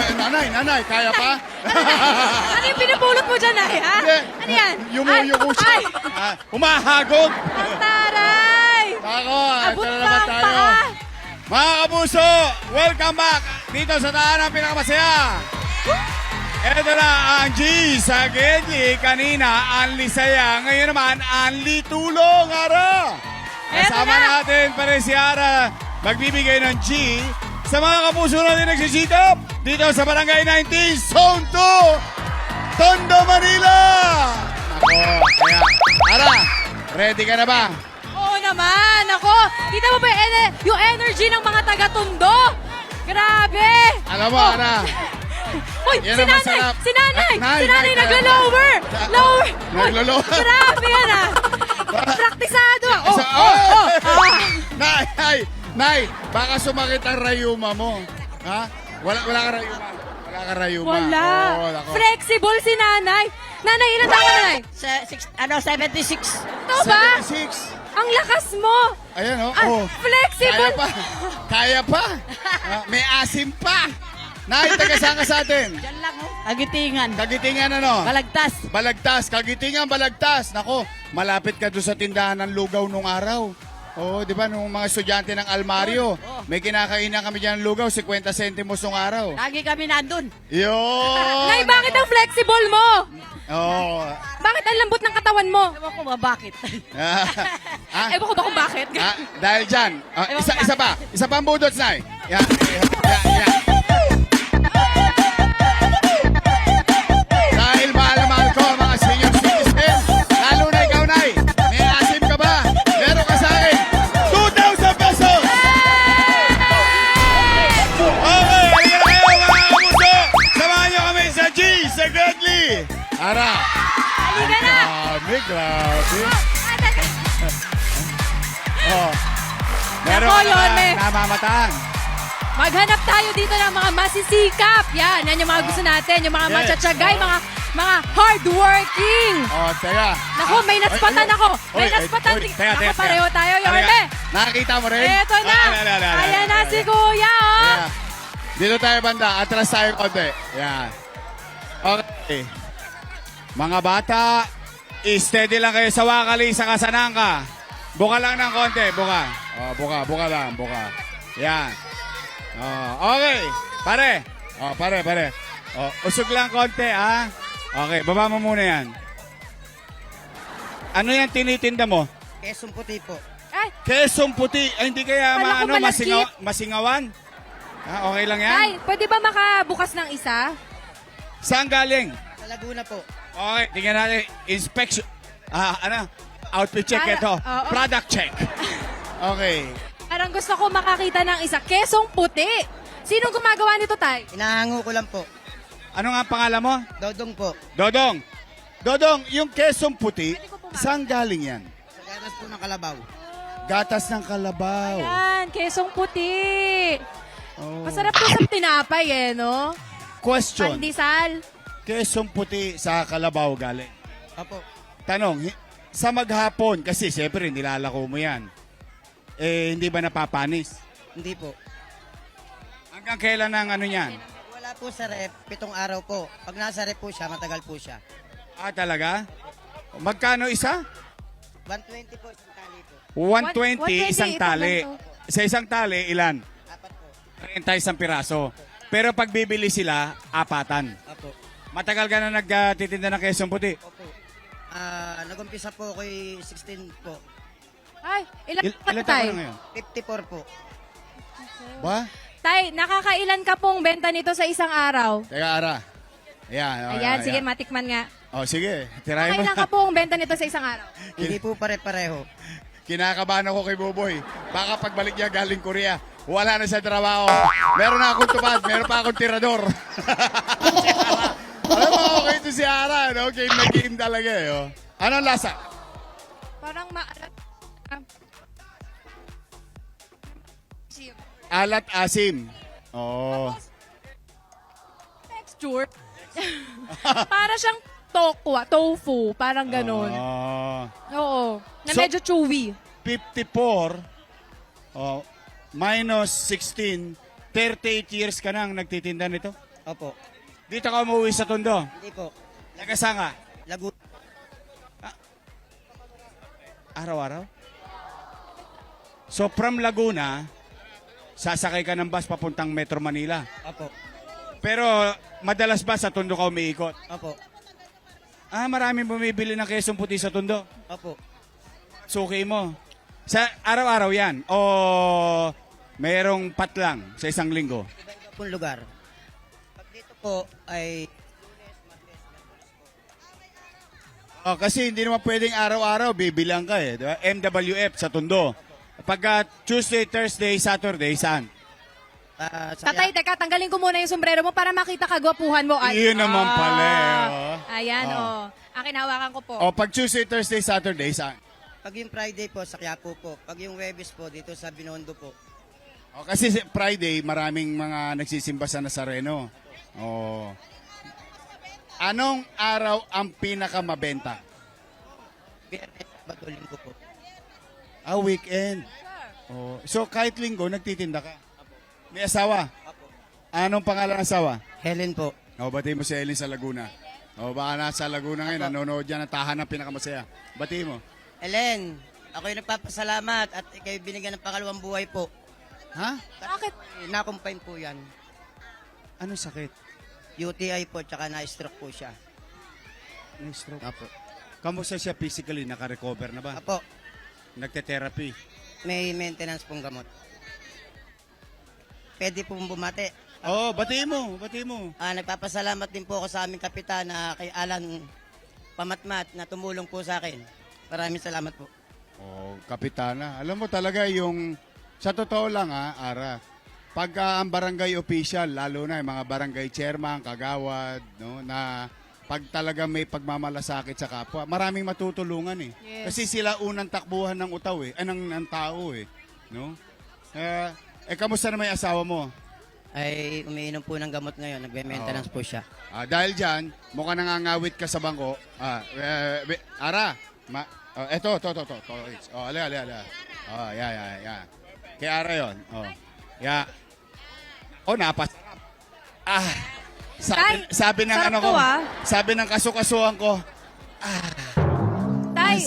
nanay, kaya pa? Ano yung pinupulot mo dyan, Nay? Ha? Hindi. Ano yan? Yumuko siya. Ay! Humahagod. Ang taray! Ako, Abot ito na pa naman ang tayo. paa! Mga kapuso, welcome back dito sa tahanan pinakamasaya. Ito na ang G sa Gedli. Kanina, Anli Saya. Ngayon naman, Anli Tulong. Ara! Eto Kasama na. natin pa rin si Ara magbibigay ng G sa mga kapuso natin nagsisitap dito sa Barangay 19, Zone 2, Tondo, Manila. Ako, kaya, Ara, ready ka na ba? Oo naman! Ako, kita mo ba yung energy ng mga taga-Tondo? Grabe! Alam mo, Oh. Ara, Uy, yan si ang nanay! masarap. Si nanay! Nay, Si nanay nay, naglo-lower! Lower! Uy, Naglo-lower. Grabe yan ah! Praktisado ah! Oh, Isa- oh, oh! Ah. Nay, baka sumakit ang rayuma mo. Ha? Wala ka rayuma. Wala ka rayuma. Wala! Oo, nako. Flexible si nanay! Nanay, ilan taon ka na, nay? 76. Ito ba? 76. Ang lakas mo! Ayan, oh. Ah, oh. flexible! Kaya pa. Kaya pa. May asim pa. Nay, taga saan ka sa atin? Diyan lang, oh. Kagitingan. Kagitingan ano? Balagtas. Balagtas. Kagitingan, balagtas. Nako, malapit ka doon sa tindahan ng lugaw nung araw. Oo, di ba, nung mga estudyante ng Almario, may kinakainan kami dyan ng lugaw, 50 centimos nung araw. Lagi kami nandun. Yun! Nay, bakit ang flexible mo? Oo. Bakit ang lambot ng katawan mo? Ewan ko ba bakit? Ah, Ewan ko ba kung bakit? dahil dyan. Ewan ko Isa pa ang budots, Nay. Yan. Dahil mahal na mahal ko ang mga senior citizens, lalo na ikaw, Nay. May asim ka ba? Meron ka sa akin. 2,000 pesos! Okay, halika na kayo mga kapuso. Samahan niyo kami sa G, sa Gedli. Ara. Halika na! Grabe. Oh. Meron Nako, ka na Yorme. namamataan. Maghanap tayo dito ng mga masisikap. Yan yung mga gusto natin. Yung mga Yes. matyatsagay, mga hardworking. Oh, teka. Naku, may naspatan ako. May Oy, naspatan. oy, teka, Naku, teka. pareho tayo, Halika. Yorme. Nakakita mo rin? Eto na. Ayan na si Kuya, oh. Ayan. Dito tayo banda. Atras tayo konti. Yan. Okay. Mga bata, steady lang kayo sa wakali sa kasanangka. Buka lang ng konti. Buka. Oh, buka lang. Buka. Yan. Oh, okay. Pare. Oh, pare. Oh, usog lang konti, ah. Okay, baba mo muna yan. Ano yan tinitinda mo? Quezon puti po. Ay, Kesong puti. Ay, hindi kaya Kala ko malagkit. masingawan? Ah, okay lang yan? ay, pwede ba makabukas ng isa? Saan galing? Sa Laguna po. Okay, tingnan natin. Inspection. Outfit check Para- ito. oo. Product check. Okay. Parang gusto ko makakita ng isa. Kesong puti. Sinong gumagawa nito, Tay? Inahango ko lang po. Ano nga ang pangalan mo? Dodong po. Dodong. Dodong, yung kesong puti, Pwede ko pumasok. saan galing yan? Sa ganas po ng Kalabaw. Gatas ng kalabaw. Yan, kesong puti. Oh. Masarap to sa tinapay eh, no? Question. Pandesal. Kesong puti sa kalabaw galing. Opo. Tanong, sa maghapon, kasi siyempre nilalako mo yan. Eh, hindi ba napapanis? Hindi po. Hanggang kailan ang ano yan? Wala po sa rep. 7 araw po. Pag nasa rep po siya, matagal po siya. Ah, talaga? Magkano isa? 120 po isang tali po. 120 isang ito, tali. ganito. Sa isang tali, ilan? 4 po. 30 isang piraso. Pero pag bibili sila, apatan. Opo. Matagal ka na nagtitinda ng kesong puti. Opo. Nag-umpisa po ako 16 po. Ay, ilan ka, Ilan taon Tay? ka na ngayon? 54 po. Ba? Tay, nakakailan ka pong benta nito sa isang araw? Teka, Ara. Ayan. Ayan, sige, matikman nga. Oh, sige. Tirahin mo. Nakailan ka pong benta nito sa isang araw? Hindi po pare-pareho. Kinakabahan ako kay Buboy. Baka pagbalik niya galing Korea, wala na sa trabaho. Meron na akong tupad, meron pa akong tirador. Alam mo, okay ito si Ara, no? Game na game talaga, eh. Oh. Anong lasa? Parang Alat asim. Oh. texture. Para siyang tofu, parang ganun. Oh. Oo. Na So- medyo chewy. 54 minus 16, 38 years ka nang nagtitinda nito? Opo. Dito ka umuwi sa Tondo. Hindi po. Taga saan ka? Laguna. Araw-araw? So from Laguna, sasakay ka ng bus papuntang Metro Manila. Opo. Pero madalas ba sa Tondo ka umiikot? Opo. Maraming bumibili ng kesong puti sa Tondo. Opo. Suki mo. Sa araw-araw yan? O mayroong patlang sa isang linggo? Iba-iba pong lugar. Pag dito po ay Kasi hindi naman pwedeng araw-araw bibilang ka eh. Diba? MWF sa Tondo. Pagka Tuesday, Thursday, Saturday, saan? sa Tatay, teka, tanggalin ko muna yung sombrero mo para makita kagwapuhan mo. Iyon naman pala eh. Ayan, Akin hawakan ko po. Pag Tuesday, Thursday, Saturday, saan? Pag yung Friday po sa Quiapo po. Pag yung Webes po dito sa Binondo po. Kasi Friday, maraming mga nagsisimba sa Nazareno. Anong araw ang pinakamabenta? Biyernes, Sabado, Linggo po. Weekend. So kahit linggo, nagtitinda ka? May asawa? Anong pangalan ng asawa? Helen po. Bati mo si Ellen sa Laguna. Baka nasa Laguna ngayon, nanonood dyan ng tahanan pinakamasaya. Bati mo. Helen, ako yung nagpapasalamat at ikaw binigyan ng pangalawang buhay po. Ha? Bakit? Nakumpain po yan. Anong sakit? UTI po, tsaka na-stroke po siya. May stroke. Apo. Kamusta siya physically? Naka-recover na ba? Apo, Nagte-therapy? may maintenance pong gamot. Pwede pong bumate. Bati mo. Bati mo. Nagpapasalamat din po ako sa aming kapitan na kay Alan Pamatmat na tumulong po sa akin. Maraming salamat po. Kapitana. Alam mo talaga yung, sa totoo lang Ara, pagka ang barangay official, lalo na yung mga barangay chairman, kagawad, no, na pag talaga may pagmamalasakit sa kapwa, maraming matutulungan eh. Yes. Kasi sila unang takbuhan ng utaw eh, ng tao eh, no? Kamusta na may asawa mo? Ay, umiinom po ng gamot ngayon. Nagbe-maintenance po siya. Dahil dyan, mukhang nangangawit ka sa bangko. Ara, eto. Ali. Yeah. Kay Ara yun. Napasarap. Sabi ng sarap ano ko, to, sabi ng kasukasuhan ko, Tay,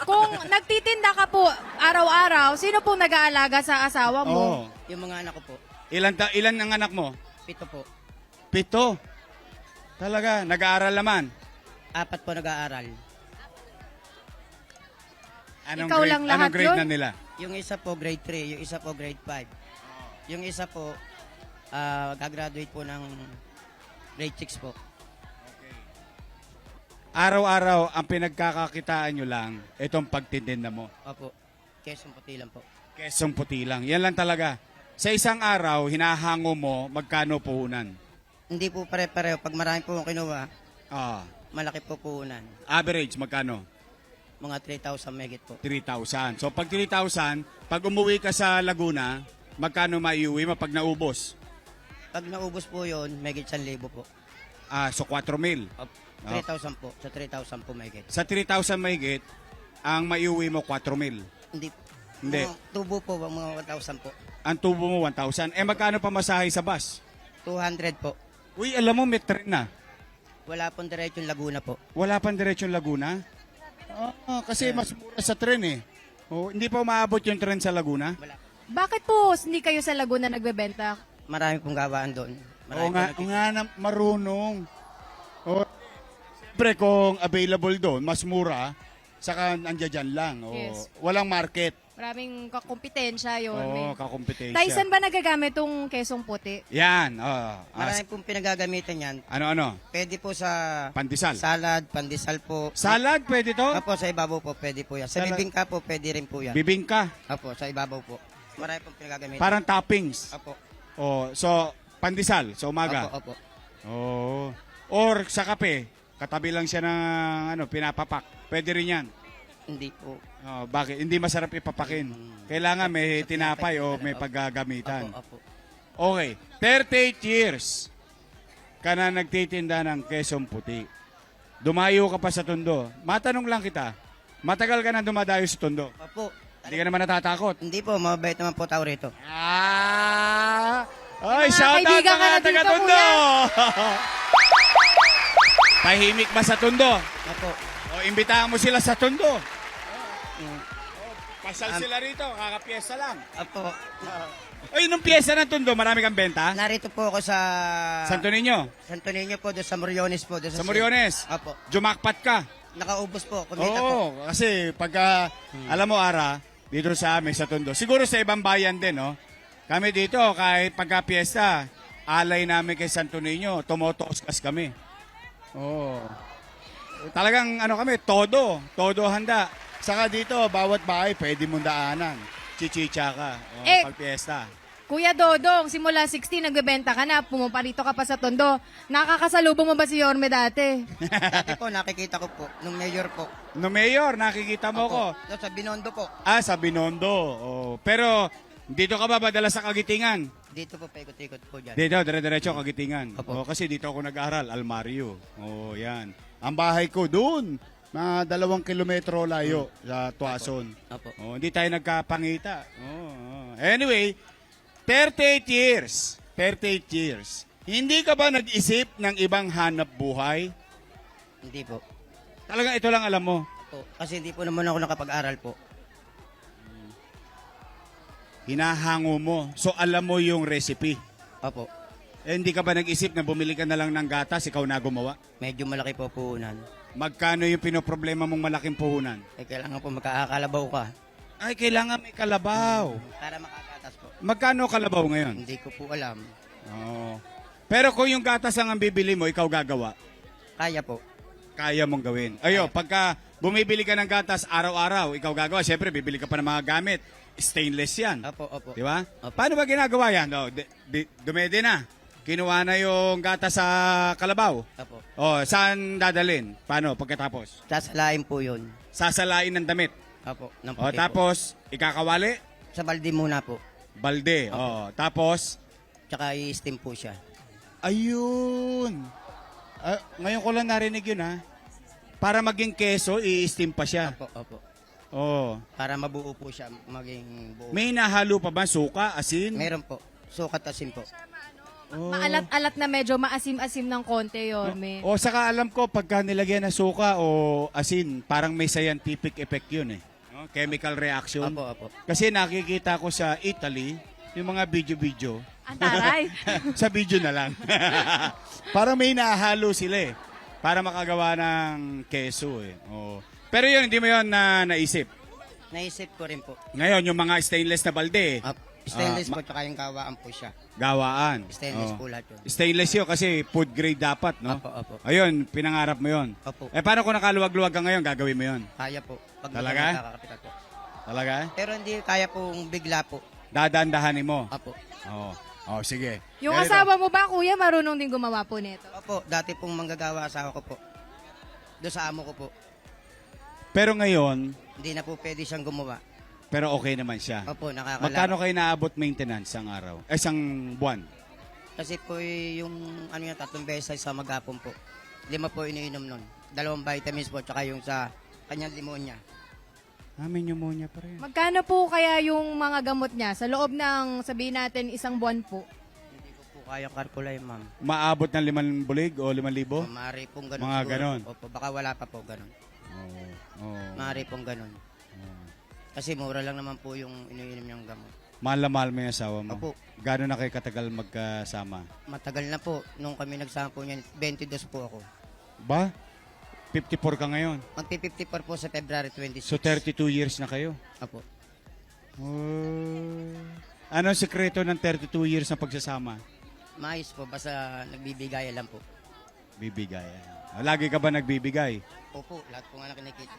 kung nagtitinda ka po araw-araw, sino pong nag-aalaga sa asawa mo? Yung mga anak ko po, Ilan ang anak mo? 7 po. 7. Talaga, nag-aaral naman. 4 po nag-aaral. Ikaw lang lahat anong grade yun? na nila? Yung isa po grade 3, yung isa po grade 5. Yung isa po, gagraduate po ng grade 6 po. Araw-araw, ang pinagkakakitaan nyo lang, itong pagtitinda mo. Opo, Quezon Puti lang po. Kesong puti lang. Yan lang talaga. Sa isang araw, hinahango mo, magkano puhunan? Hindi po pare-pareho. Pag marami po akong kinuha, Ah, malaki po puhunan. average, magkano? Mga 3,000 megit po. 3,000. So pag 3,000, pag umuwi ka sa Laguna, magkano maiuwi mo pag naubos? Pag naubos po yun, megit 1,000 po. So 4,000. 3,000 po. Sa 3,000 po megit. Sa 3,000 mahigit, ang maiuwi mo 4,000. Hindi. Hindi. Mga tubo po, mga 1,000 po. Ang tubo mo 1,000. Magkano pa masahe sa bus? 200 po. Uy, alam mo, may tren na. Wala pong diretso yung Laguna po. Wala pang diretsyon Laguna? Kasi mas mura sa tren eh. Hindi pa umaabot yung tren sa Laguna? Wala. Bakit po hindi kayo sa Laguna nagbebenta? Marami pong gawaan doon. Oo nga, marunong. Siyempre kung available doon, mas mura, saka nandiyan dyan lang. Yes. Walang market. Maraming kakompetensya yun. May- Kakompetensya. Tyson ba nagagamit tong kesong puti? Yan. Marami pong pinagagamitan yan. Ano? Pwede po sa Pandesal. salad, pandesal po. Salad, pwede to? Apo, sa ibabaw po, pwede po yan. Sa Salad. bibingka po, pwede rin po yan. Bibingka. Apo, sa ibabaw po. Marami pong pinagagamitan. Parang toppings. Apo. So, pandesal sa umaga. Opo. Or sa kape, katabi lang siya ng pinapapak. Pwede rin yan. Hindi po. Bakit? Hindi masarap ipapakin. Kailangan may tinapay o may paggagamitan. Apo. Okay. 38 years ka na nagtitinda ng kesong puti. Dumayo ka pa sa Tondo. Matanong lang kita, matagal ka na dumadayo sa Tondo? Apo. Hindi ka naman natatakot? Hindi po, mabait naman po tao rito. Ay, Mga shout out kaibigan ka mga na dito, taga-Tondo! Tahimik ba sa Tondo? Opo. O, imbitahan mo sila sa Tondo. Mm. Pasal sila rito, kakapiesta lang. Opo. Oy, nung piyesta ng Tondo, marami kang benta? Narito po ako sa... Santo Niño, Santo Niño po, doon sa Moriones po. Doon sa Moriones. Opo. Jumakpat ka. Nakaubos po, kumita po. Oo, kasi pagka, alam mo Ara, dito sa amin sa Tondo, siguro sa ibang bayan din, no? Kami dito, kahit pagka piyesta, alay namin kay Santo Niño, tumotoskas kami. Oo. Talagang ano kami, todo handa. Saka dito, bawat bahay, pwede mong daanan. Chichicha ka, pag piyesta. Kuya Dodong, simula 16, nagbebenta ka na, pumaparito ka pa sa Tondo. Nakakasalubong mo ba si Yorme dati? Dati po, nakikita ko po, nung mayor po. No Mayor, nakikita mo ko. Doon sa Binondo po. Ah, sa Binondo. Oh. Pero, dito ka ba madala sa Kagitingan? Dito po, paikot-ikot po dyan. Dito, dire-diretso Kagitingan. Opo. Oh, kasi dito ako nag-aral, Almario. Oh, yan. Ang bahay ko doon, mga 2 kilometro layo sa Tuason. Opo. Oh, hindi tayo nagkapangita. Anyway, 38 years. 38 years. Hindi ka ba nag-isip ng ibang hanap buhay? Hindi po. Talagang ito lang alam mo. Po. Kasi hindi po naman ako nakapag-aral po. Hinahango mo. So alam mo yung recipe. Opo. Hindi ka ba nag-isip na bumili ka na lang ng gatas, ikaw na gumawa? Medyo malaki po puhunan. Magkano yung pinoproblema mong malaking puhunan? Eh, kailangan po magkakalabaw ka. Ay, kailangan may kalabaw. Para makagatas po. Magkano kalabaw ngayon? Hindi ko po alam. Oo. Pero kung yung gatas ang bibili mo, ikaw gagawa, Kaya po. kaya mong gawin. Ayo, pagka bumibili ka ng gatas araw-araw, ikaw gagawa. Siyempre, bibili ka pa ng mga gamit. Stainless yan. Opo, opo. Di ba? Opo. Paano ba ginagawa yan? No, dumede na. Kinuha na yung gatas sa kalabaw. Opo. Oh, saan dadalhin? Paano pagkatapos? Sasalain po yun. Sasalain ng damit. Opo. Ng O, puti po. tapos, ikakawali, Sa balde muna po. balde. O, tapos, Tsaka i-steam po siya. ayun. Ngayon ko lang narinig yun, ha? Para maging keso, i-steam pa siya. Opo, opo. Oh. Para mabuo po siya, maging buo. May nahalo pa ba? Suka, asin? Meron po. Sukat asin po. Oh. Maalat-alat na medyo maasim-asim ng konti, Yorme. O, saka alam ko, pagka nilagyan ng suka o asin, parang may scientific effect yun, eh. No? Chemical reaction. Opo, opo. Kasi nakikita ko sa Italy, yung mga video-video, Ang taray. sa video na lang. Parang may nahalo sila, eh. Para makagawa ng keso, eh. Oh. Pero yun, hindi mo yun na naisip. Naisip ko rin po. Ngayon, yung mga stainless na balde, Stainless po, tsaka yung gawaan po siya. gawaan. Stainless Oh. po lahat yun. Stainless yun kasi food grade dapat, no? Opo, opo. Ayun, pinangarap mo yun. Opo. Eh, paano kung nakaluwag-luwag ka ngayon, gagawin mo yun? Kaya po. Pag Talaga? nakakapital po. Talaga? Pero hindi kaya pong bigla po. Dadandahanin mo. Opo. Oo. Oh, sige. Yung Ganito. asawa mo ba, kuya, marunong din gumawa po nito? Opo, dati pong manggagawa asawa ko po. Doon sa amo ko po. Pero ngayon, Hindi na po pwede siyang gumawa. pero okay naman siya. Opo, Magkano nakakalaro. kayo naabot maintenance ang araw? Isang buwan? Kasi po yung ano yung 3 beses sa maghapon po. 5 po iniinom nun. 2 vitamins po, tsaka yung sa kanyang limonya. May pneumonia pa rin. Magkano po kaya yung mga gamot niya sa loob ng, sabihin natin, 1 buwan po? Hindi ko po kaya kalkulay, ma'am. Maabot ng 5 bulig o 5,000? Maaari pong ganun. Mga siguro. ganon. Opo, baka wala pa po ganun. Oo. Oo. Maaari pong ganun. Oo. Kasi mura lang naman po yung iniinom niyang gamot. Mahal na mahal mo yung asawa mo. Opo. Gano'n na kayo katagal magkasama? Matagal na po. Nung kami nagsama po niyan, 22 po ako. Ba? 54 ka ngayon. Magpi-54 po sa February 26. So 32 years na kayo. Apo. Oh. Ano ang sekreto ng 32 years na pagsasama? Maayos po, basta nagbibigay lang po. Bibigay. Lagi ka ba nagbibigay? Opo, lahat po nga na kinikita.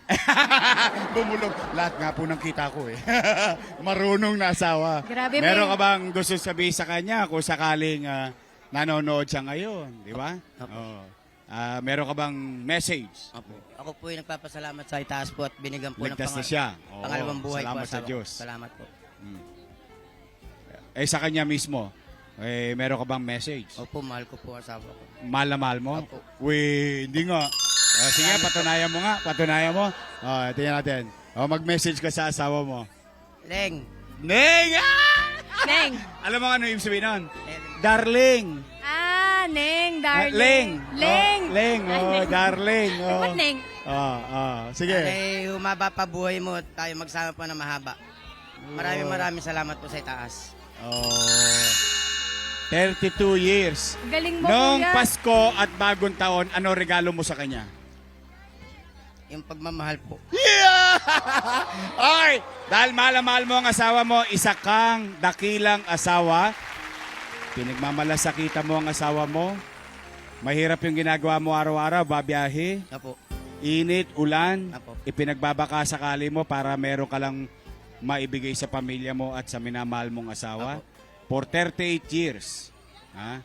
Bumulong. Lahat nga po ng kita ko eh. Marunong na asawa. Grabe, Meron may- ka bang gusto sabihin sa kanya kung sakaling nanonood siya ngayon? Di ba? Opo. Oh. Meron ka bang message? Opo. Ako po yung nagpapasalamat sa itaas po at binigyan po Ligtas ng na siya. Oo, pangalawang buhay salamat po. sa asawa ko. Diyos. Salamat po. Eh sa kanya mismo, meron ka bang message? Opo, mahal ko po asawa ko. Mahal na mahal mo? Opo. Uy, hindi nga. Sige, patunayan mo nga. Patunayan mo. Tingnan natin. Mag-message ka sa asawa mo. Leng! Neng! Neng! Alam mo ano yung sabihin nun? Darling. Neng, darling. Leng. Leng. Oh, Leng. Oh, Neng. darling. Oh. Ba't Neng? Sige. Ay, humaba pa buhay mo at tayo magsama pa na mahaba. Maraming salamat po sa itaas. Oh. 32 years. Galing mo, Noong kuya. Pasko at bagong taon, ano regalo mo sa kanya? Yung pagmamahal po. Yeah! Okay. Dahil mahal na mahal mo ang asawa mo, isa kang dakilang asawa. Pinagmamalasakita mo ang asawa mo. Mahirap yung ginagawa mo araw-araw, babiyahe. Apo. Init, ulan. Apo. Ipinagbabaka sakali mo para meron ka lang maibigay sa pamilya mo at sa minamahal mong asawa. Apo. For 38 years. Ha?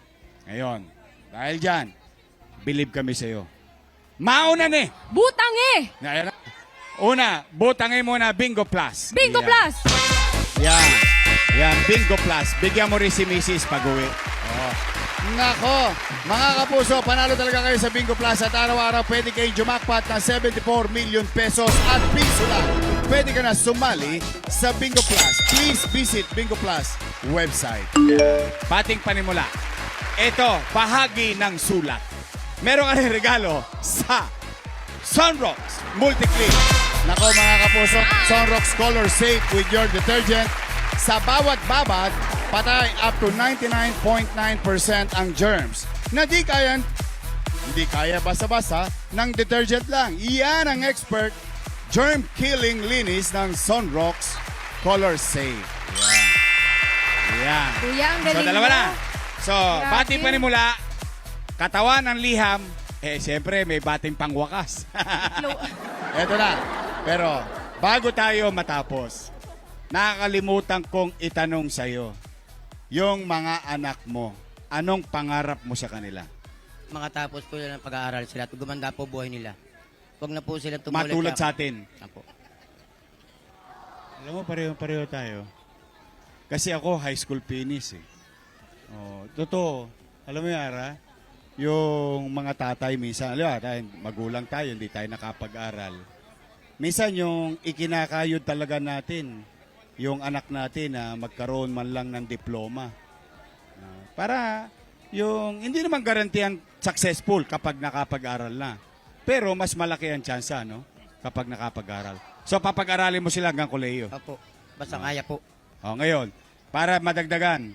Ngayon, dahil dyan, believe kami sa'yo. Mauna ni! Butang eh! Ayan na. Una, butangin muna Bingo Plus. Bingo Yan. Plus! Yan. Yan, Bingo Plus. Bigyan mo rin si Mrs. pag-uwi. Oh. Nako, mga kapuso, panalo talaga kayo sa Bingo Plus at araw-araw pwede kayong jumakpat ng 74 million pesos at piso lang. Pwede ka na sumali sa Bingo Plus. Please visit Bingo Plus website. Pating panimula. Ito, bahagi ng sulat. Meron ka rin regalo sa Sunrocks Multi-Clean. Nako mga kapuso, Sunrocks Color Safe with your detergent. Sa bawat babad, patay up to 99.9% ang germs na hindi kaya basta-basta ng detergent lang. Iyan ang expert germ-killing linis ng Sunrocks Color Safe. Yan. Kuya, ang So, galing dalawa mo. na. So, Grabe. bating panimula, katawan ng liham, siyempre may bating pangwakas. Eto na. Pero, bago tayo matapos, nakakalimutan kong itanong sa'yo, yung mga anak mo, anong pangarap mo sa kanila? Makatapos po nila ng pag-aaral sila at gumanda po buhay nila. Huwag na po sila tumulit. Matulad sa atin. Apo. Alam mo, pareho tayo. Kasi ako, high school finish eh. Oh, totoo. Alam mo Yara, yung mga tatay minsan, alam mo, tayo, magulang tayo, hindi tayo nakapag-aral. Minsan yung ikinakayod talaga natin, yung anak natin na magkaroon man lang ng diploma. Para yung, hindi naman garantiyan successful kapag nakapag-aral na. Pero mas malaki ang tsansa, no? Kapag nakapag-aral. So, papag-aralin mo sila hanggang kolehiyo. Apo. Basta kaya po. O, ngayon, para madagdagan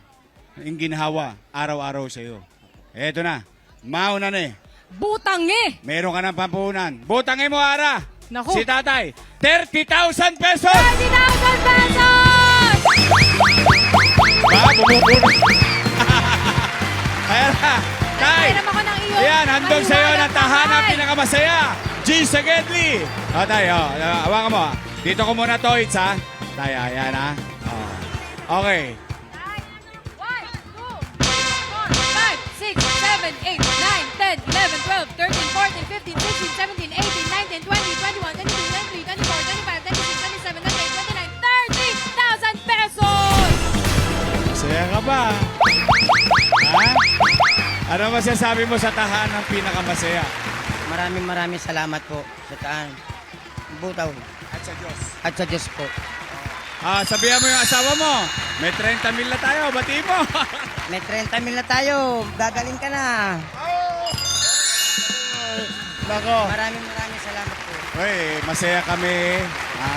yung ginhawa araw-araw sa iyo. Eto na, mauna na eh. Butang eh! Meron ka ng pampunan. Butangin mo, Ara. Naku. Si tatay, 30,000 pesos! 30,000 pesos! Ba, bumubuno. Ayan na, tay. Nagpairam ako ng iyong Ayan, handog sa iyo ng tahanan kaliwanag, pinakamasaya. G. Sagedli. O, tay, hawakan mo. Dito ko muna to, Itz, ha? Tay, ayan, ha? Okay. 1, 2, 3, 4, 5, 6, 7, 8, 9, 10, 11, 12, 13, 14, 15, 16, 17, 18, 19, 20, 21, 22, 23, 24, 25, 26, 27, 28, 29, 30,000 pesos! Saya ka ba? Ha? Ano masasabi mo sa tahanan ng pinakamasaya? Maraming salamat po sa taan. Butaw. At sa Diyos. At sa Diyos po. Sabihan mo yung asawa mo, may 30 mil na tayo, bati mo. May 30 mil na tayo. Gagaling ka na. Nako. Maraming salamat po. Uy, masaya kami. Ha?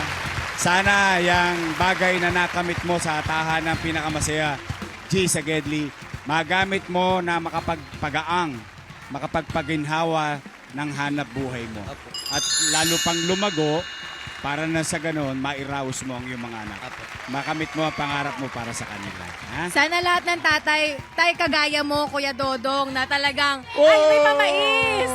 Sana yung bagay na nakamit mo sa tahanan ng pinakamasaya, G. Sagedli, magamit mo na makapagpagaang, makapagpaginhawa ng hanap buhay mo. Opo. At lalo pang lumago, para na sa ganon, mairaos mo ang iyong mga anak. Opo. Makamit mo ang pangarap mo para sa kanila. Ha? Sana lahat ng tay kagaya mo, Kuya Dodong, na talagang, ay, may pamais!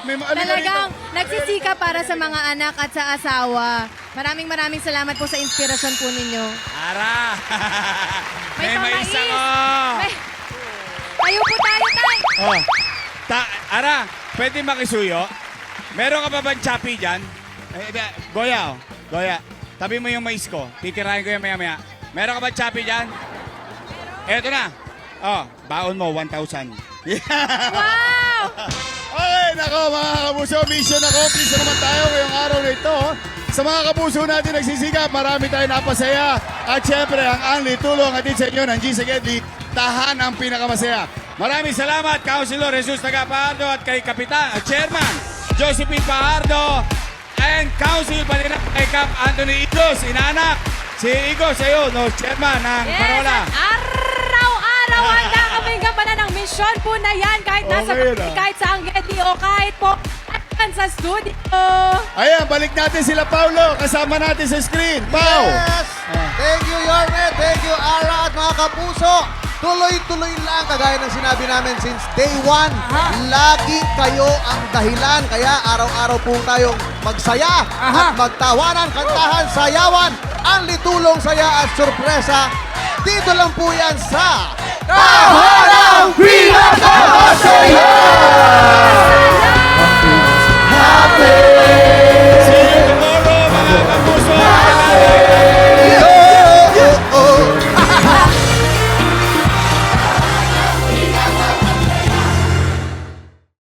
Talagang nagsisika para sa mga anak at sa asawa. Maraming salamat po sa inspirasyon po ninyo. Ara! May May pamais! maisa ko! Kayo po tayo, tay! Oh. Ara, pwede makisuyo? Meron ka pa bang chapi dyan? Goya, oh. Goya. Tabi mo yung mais ko. Titirahin ko yung maya-maya. Meron ka ba chapi dyan? Eto na. Oh, baon mo, 1,000. Wow! Okay, nako mga kapuso, mission accomplished na naman tayo ngayong araw na ito. Sa mga kapuso natin nagsisikap, marami tayong napasaya. At syempre, ang Anli tulong atin sa inyo ng G. Sagedli, kantahan ang pinakamasaya. Maraming salamat, Councilor Jesus Tagapardo at kay Kapitan at Chairman Josephine Pahardo and Council Palinap kay Cap Anthony Igos, inanak. Si Igos, sa'yo, no, Chairman ng Parola. Yes, at araw-araw handa kaming gampanan ng misyon po na yan kahit nasa Okay na. kahit sa Angetti o kahit po at sa studio. Ayan, balik natin sila, Paulo. Kasama natin sa screen. Pau! Yes! Thank you, Yorme. Thank you, Ara at mga kapuso. Tuloy-tuloy lang, kagaya ng sinabi namin since day one. Lagi kayo ang dahilan. Kaya araw-araw po tayong magsaya at magtawanan, kantahan, sayawan. Ang litulong saya at sorpresa. Dito lang po yan sa Tahanang Pinakamasaya!